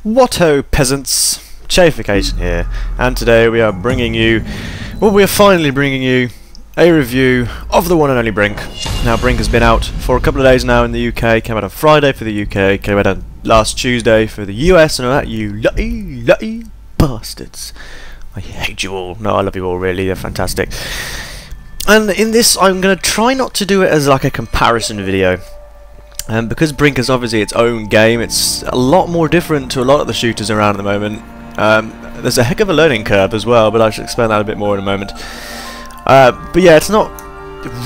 What ho, peasants! Chayification here, and today we are bringing you, well, we are finally bringing you a review of the one and only Brink. Now, Brink has been out for a couple of days now in the UK, came out on Friday for the UK, came out on last Tuesday for the US, and all that, you lucky bastards. I hate you all. No, I love you all, really, they're fantastic. And in this, I'm going to try not to do it as like a comparison video. Because Brink is obviously its own game, it's a lot more different to a lot of the shooters around at the moment. There's a heck of a learning curve as well, but I should explain that a bit more in a moment. But yeah, it's not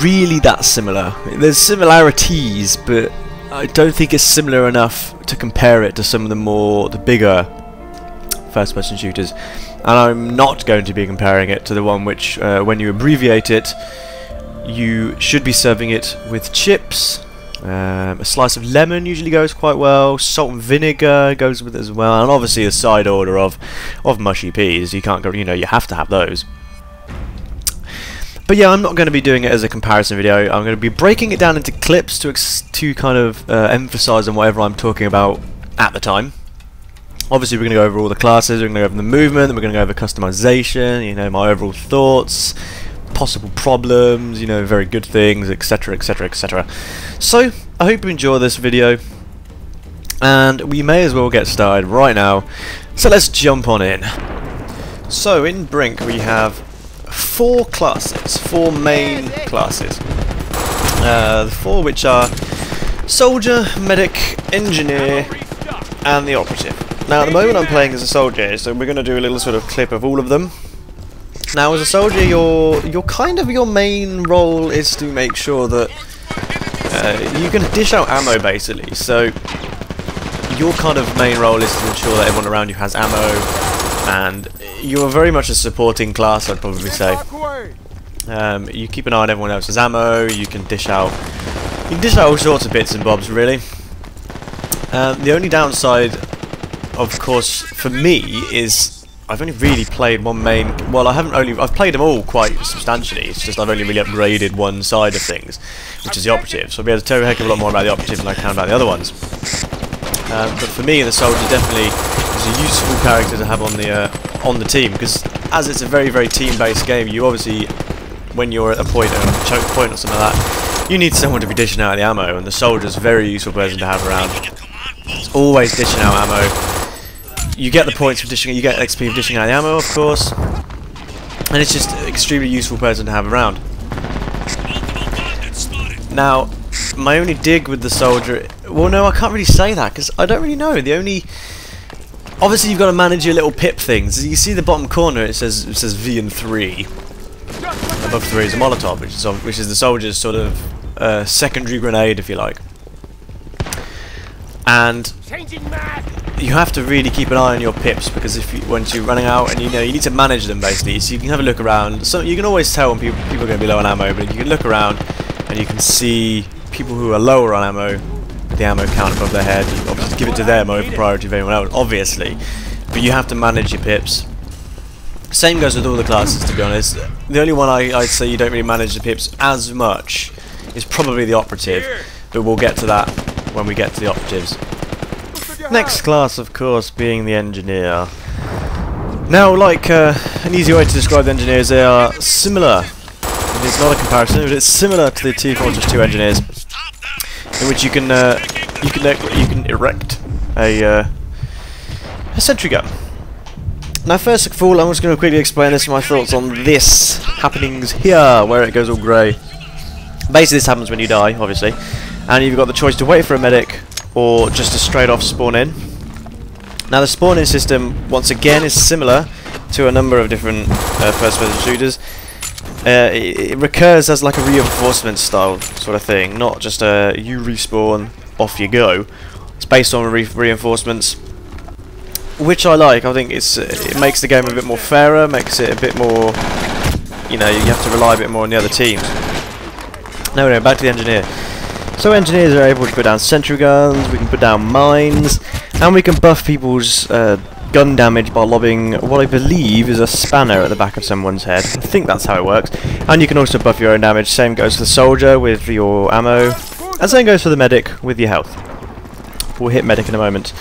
really that similar. There's similarities, but I don't think it's similar enough to compare it to some of the bigger first-person shooters. And I'm not going to be comparing it to the one which, when you abbreviate it, you should be serving it with chips. A slice of lemon usually goes quite well. Salt and vinegar goes with it as well, and obviously a side order of mushy peas. You can't go, you know, you have to have those. But yeah, I'm not going to be doing it as a comparison video. I'm going to be breaking it down into clips to kind of emphasise on whatever I'm talking about at the time. Obviously, we're going to go over all the classes. We're going to go over the movement. We're going to go over customization. You know, my overall thoughts, possible problems, you know, very good things, etc, etc, etc. So I hope you enjoy this video, and we may as well get started right now. So let's jump on in. So in Brink we have four main classes, the four which are soldier, medic, engineer and the operative. Now at the moment I'm playing as a soldier, so we're going to do a little sort of clip of all of them. Now, as a soldier, your main role is to make sure that you can dish out ammo, basically. So your kind of main role is to ensure that everyone around you has ammo, and you're very much a supporting class, I'd probably say. You keep an eye on everyone else's ammo. You can dish out all sorts of bits and bobs, really. The only downside, of course, for me is I've only really played one main. Well, I've played them all quite substantially. It's just I've only really upgraded one side of things, which is the operative. So I'll be able to tell you a heck of a lot more about the operative than I can about the other ones. But for me, the soldier definitely is a useful character to have on the team, because as it's a very team-based game, you obviously, when you're at a point, a choke point or something like that, you need someone to be dishing out the ammo, and the soldier's a very useful person to have around. It's always dishing out ammo. You get the points for dishing, you get XP for dishing out the ammo, of course, and it's just an extremely useful person to have around. Now, my only dig with the soldier, well, no, I can't really say that because I don't really know. Obviously, you've got to manage your little pip things. You see the bottom corner, it says V and 3. Above 3 is a Molotov, which is the soldier's sort of secondary grenade, if you like. And you have to really keep an eye on your pips, because once you're running out, and you need to manage them basically, so you can have a look around. So you can always tell when people are going to be low on ammo, but you can look around and you can see people who are lower on ammo with the ammo count above their head. You obviously give it to them over priority of anyone else, obviously, but you have to manage your pips. Same goes with all the classes, to be honest. The only one I'd say you don't really manage the pips as much is probably the operative, but we'll get to that when we get to the operatives. Next class, of course, being the engineer. Now, like an easy way to describe the engineers, they are similar. It's not a comparison, but it's similar to the Team Fortress 2 engineers, in which you can erect a sentry gun. Now, first of all, I'm just going to quickly explain my thoughts on this happenings here, where it goes all grey. Basically, this happens when you die, obviously, and you've got the choice to wait for a medic or just to straight off spawn in. Now the spawn in system once again is similar to a number of different first person shooters. It recurs as like a reinforcement style sort of thing, not just a you respawn, off you go. It's based on reinforcements, which I like. I think it makes the game a bit more fairer, makes it a bit more, you have to rely a bit more on the other teams. Now anyway, back to the engineer. So engineers are able to put down sentry guns, we can put down mines, and we can buff people's gun damage by lobbing what I believe is a spanner at the back of someone's head. I think that's how it works. And you can also buff your own damage. Same goes for the soldier with your ammo, and same goes for the medic with your health. We'll hit medic in a moment.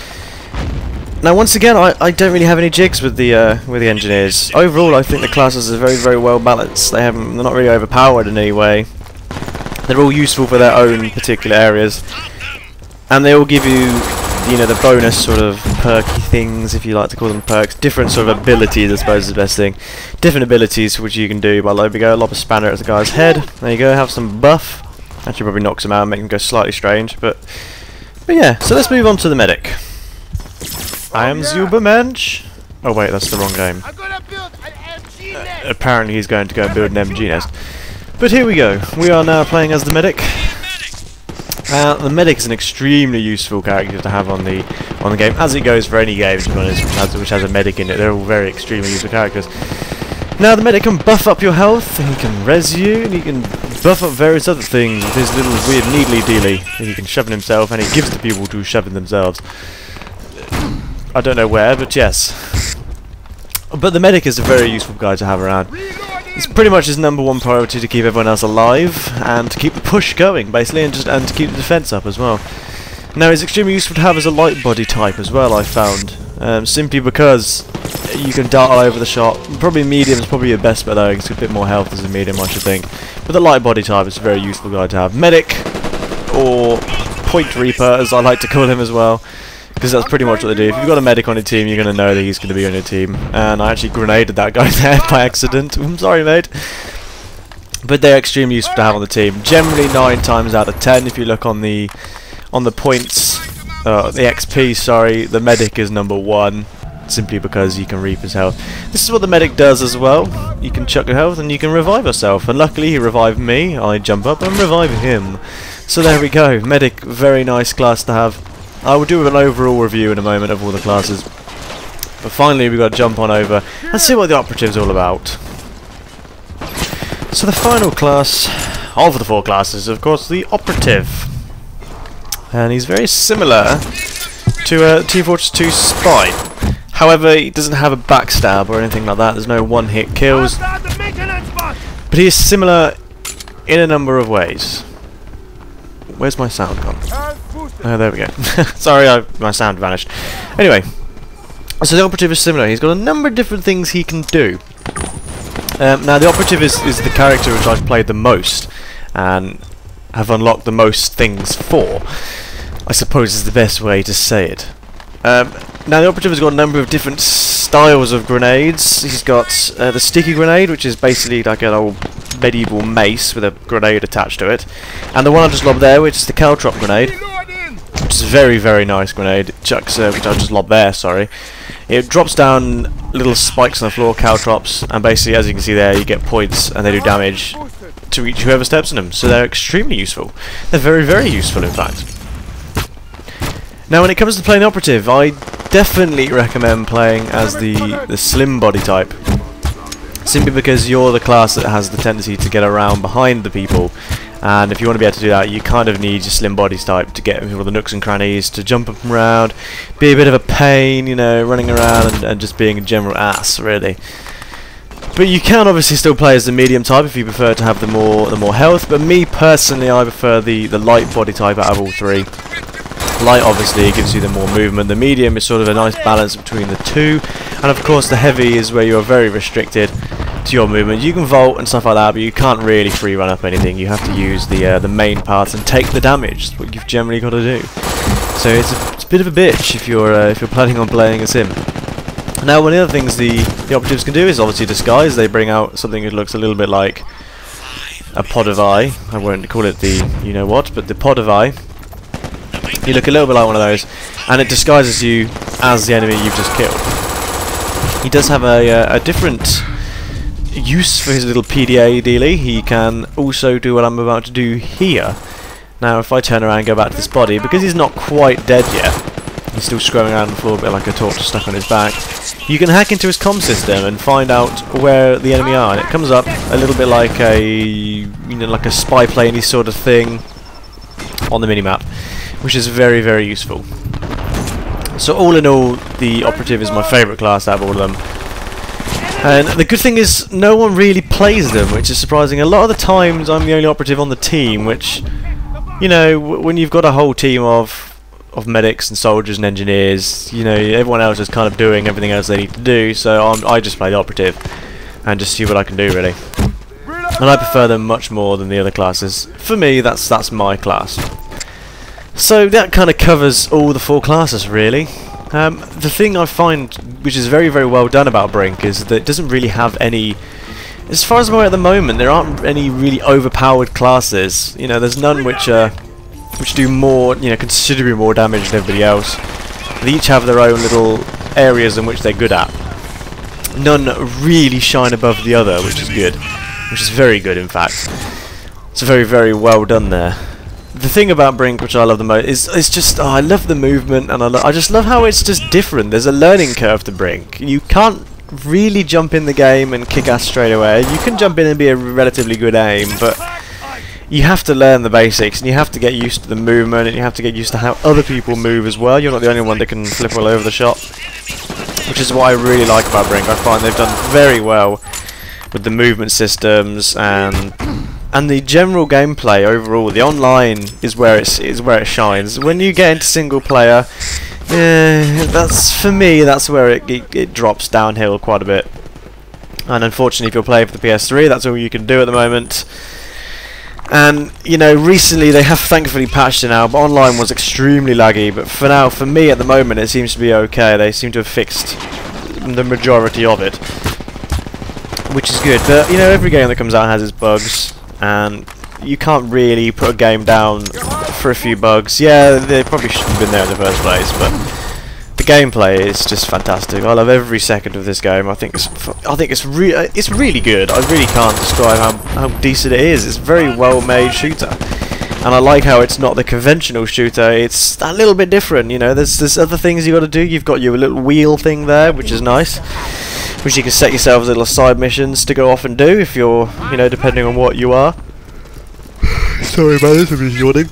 Now, once again, I don't really have any jigs with the engineers. Overall, I think the classes are very, very well balanced. They're not really overpowered in any way. They're all useful for their own particular areas, and they all give you, the bonus sort of perky things, if you like to call them perks. Different sort of abilities, I suppose, is the best thing. Different abilities which you can do by there we go, lob a spanner at the guy's head. There you go, have some buff. Actually, probably knocks him out and make him go slightly strange, but yeah. So let's move on to the medic. I am Zubermensch. Oh wait, that's the wrong game. Apparently he's going to go and build an MG nest. But here we go. We are now playing as the medic. The medic is an extremely useful character to have on the game, as it goes for any game, to be honest, which has a medic in it. They're all very extremely useful characters. Now the medic can buff up your health, and he can res you, and he can buff up various other things with his little weird needly dealy that he can shove in himself, and he gives to people to shove in themselves. I don't know where, but yes. But the medic is a very useful guy to have around. It's pretty much his #1 priority to keep everyone else alive and to keep the push going, basically, and to keep the defense up as well. Now, he's extremely useful to have as a light body type as well, I found, simply because you can dart all over the shop. Probably medium is probably your best bet though. It's a bit more health as a medium, I should think. But the light body type is a very useful guy to have. Medic, or Point Reaper, as I like to call him as well. Because that's pretty much what they do. If you've got a medic on your team, you're going to know that he's going to be on your team. And I actually grenaded that guy there by accident. I'm sorry, mate. But they're extremely useful to have on the team. Generally 9 times out of 10, if you look on the points, the XP, sorry, the medic is #1. Simply because he can reap his health. This is what the medic does as well. You can chuck your health and you can revive yourself. And luckily he revived me. I jump up and revive him. So there we go. Medic, very nice class to have. I will do an overall review in a moment of all the classes. But finally we've got to jump on over and see what the operative's all about. So the final class of the 4 classes is of course the operative. And he's very similar to Team Fortress 2 Spy. However, he doesn't have a backstab or anything like that. There's no one-hit kills. But he is similar in a number of ways. Where's my sound gone? Oh, there we go. Sorry, my sound vanished. Anyway, so the operative is similar. He's got a number of different things he can do. Now, the operative is the character which I've played the most and have unlocked the most things for, I suppose is the best way to say it. Now, the operative has got a number of different styles of grenades. He's got the sticky grenade, which is basically like an old medieval mace with a grenade attached to it, and the one I just lobbed there, which is the caltrop grenade, which is a very, very nice grenade. It chucks, which I just lobbed there, sorry. It drops down little spikes on the floor, caltrops, and basically, as you can see there, you get points and they do damage to each whoever steps in them. So they're extremely useful. They're very, very useful, in fact. Now, when it comes to playing the operative, I definitely recommend playing as the slim body type. Simply because you're the class that has the tendency to get around behind the people, and if you want to be able to do that, you kind of need your slim body type to get all the nooks and crannies, to jump up and around, be a bit of a pain, running around and just being a general ass, really. But you can obviously still play as the medium type if you prefer to have the more health. But me personally, I prefer the light body type out of all 3. Light obviously gives you the more movement. The medium is sort of a nice balance between the 2, and of course the heavy is where you are very restricted to your movement. You can vault and stuff like that, but you can't really free run up anything. You have to use the main parts and take the damage. That's what you've generally got to do. So it's a bit of a bitch if you're planning on playing as him. Now, one of the other things the operatives can do is obviously disguise. They bring out something that looks a little bit like a pod of eye. I won't call it the you-know-what, but the pod of eye. You look a little bit like one of those, and it disguises you as the enemy you've just killed. He does have a different use for his little PDA dealy. He can also do what I'm about to do here. Now, if I turn around and go back to this body, because he's not quite dead yet, he's still scrolling around on the floor a bit like a torch stuck on his back, you can hack into his comm system and find out where the enemy are, and it comes up a little bit like like a spy planey sort of thing on the minimap, which is very, very useful. So all in all, the operative is my favourite class out of all of them. And the good thing is, no one really plays them, which is surprising. A lot of the times I'm the only operative on the team, which, when you've got a whole team of of medics and soldiers and engineers. You know, everyone else is kind of doing everything else they need to do, so I just play the operative and just see what I can do, really. And I prefer them much more than the other classes. For me, that's my class. So that kind of covers all the 4 classes, really. The thing I find which is very, very well done about Brink is that it doesn't really have any... As far as I'm aware at the moment, there aren't any really overpowered classes. You know, there's none which do more, you know, considerably more damage than everybody else. They each have their own little areas in which they're good at. None really shine above the other, which is good. Which is very good, in fact. It's very, very well done there. The thing about Brink, which I love the most, is it's just, I love the movement, and I just love how it's just different. There's a learning curve to Brink. You can't really jump in the game and kick ass straight away. You can jump in and be a relatively good aim, but you have to learn the basics, and you have to get used to the movement, and you have to get used to how other people move as well. You're not the only one that can flip all over the shop, which is what I really like about Brink. I find they've done very well with the movement systems and the general gameplay overall. The online is where it shines. When you get into single player, that's, for me, that's where it drops downhill quite a bit. And unfortunately, if you're playing for the PS3, that's all you can do at the moment. And you know, recently they have thankfully patched it now, but online was extremely laggy. But for now, for me at the moment, it seems to be okay. They seem to have fixed the majority of it, which is good. But you know, every game that comes out has its bugs, and you can't really put a game down for a few bugs. Yeah, they probably shouldn't have been there in the first place, but the gameplay is just fantastic. I love every second of this game. I think it's really good. I really can't describe how decent it is. It's a very well made shooter, and I like how it's not the conventional shooter. It's a little bit different. You know, there's other things you got to do. You've got your little wheel thing there, which is nice, which you can set yourself as little side missions to go off and do if you're, you know, depending on what you are. Sorry about this, I'm just yawning.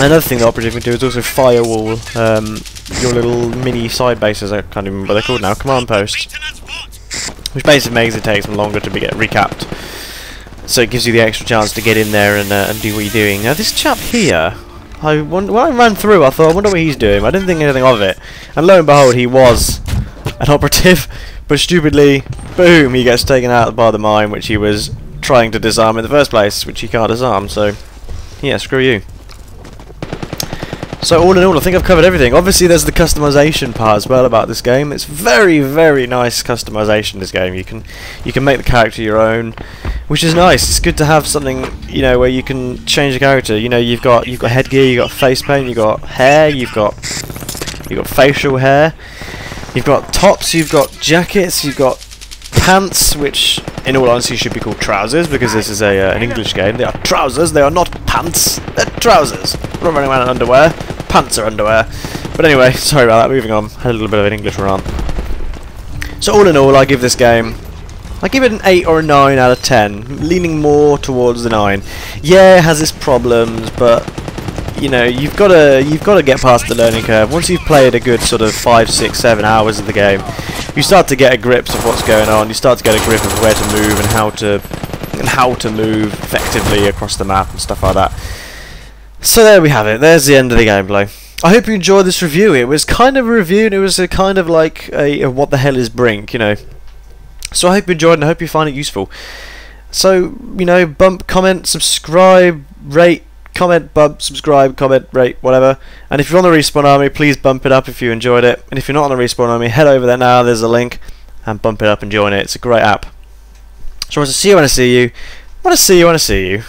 Another thing the operative can do is also firewall your little mini side bases. I can't even remember what they're called now. Command posts, which basically makes it take them longer to get recapped. So it gives you the extra chance to get in there and do what you're doing. Now this chap here, when I ran through, I thought, I wonder what he's doing. I didn't think anything of it, and lo and behold, he was an operative. But stupidly, boom, he gets taken out by the mine, which he was trying to disarm in the first place, which he can't disarm. So yeah, screw you. So all in all, I think I've covered everything. Obviously there's the customization part as well about this game. It's very, very nice customization in this game. You can make the character your own, which is nice. It's good to have something, you know, where you can change the character. You know, you've got headgear, you've got face paint, you've got hair, you've got facial hair, you've got tops, you've got jackets, you've got pants, which in all honesty should be called trousers, because this is an English game. They are trousers, they are not pants, they're trousers. I'm not running around in underwear, pants are underwear. But anyway, sorry about that, moving on. Had a little bit of an English rant. So all in all, I give this game, I give it an 8 or a 9 out of 10, leaning more towards the 9. Yeah, it has its problems, but you know, you've got to get past the learning curve. Once you've played a good sort of 5, 6, 7 hours of the game, you start to get a grip of what's going on. You start to get a grip of where to move and how to move effectively across the map and stuff like that. So there we have it. There's the end of the gameplay. I hope you enjoyed this review. It was kind of a review, and it was a kind of like a what the hell is Brink, you know. So I hope you enjoyed, and I hope you find it useful. So, you know, bump, comment, subscribe, rate, comment, bump, subscribe, comment, rate, whatever. And if you're on the Respawn Army, please bump it up if you enjoyed it. And if you're not on the Respawn Army, head over there now, there's a link, and bump it up and join it. It's a great app. So I want to see you when I see you. I want to see you when I see you.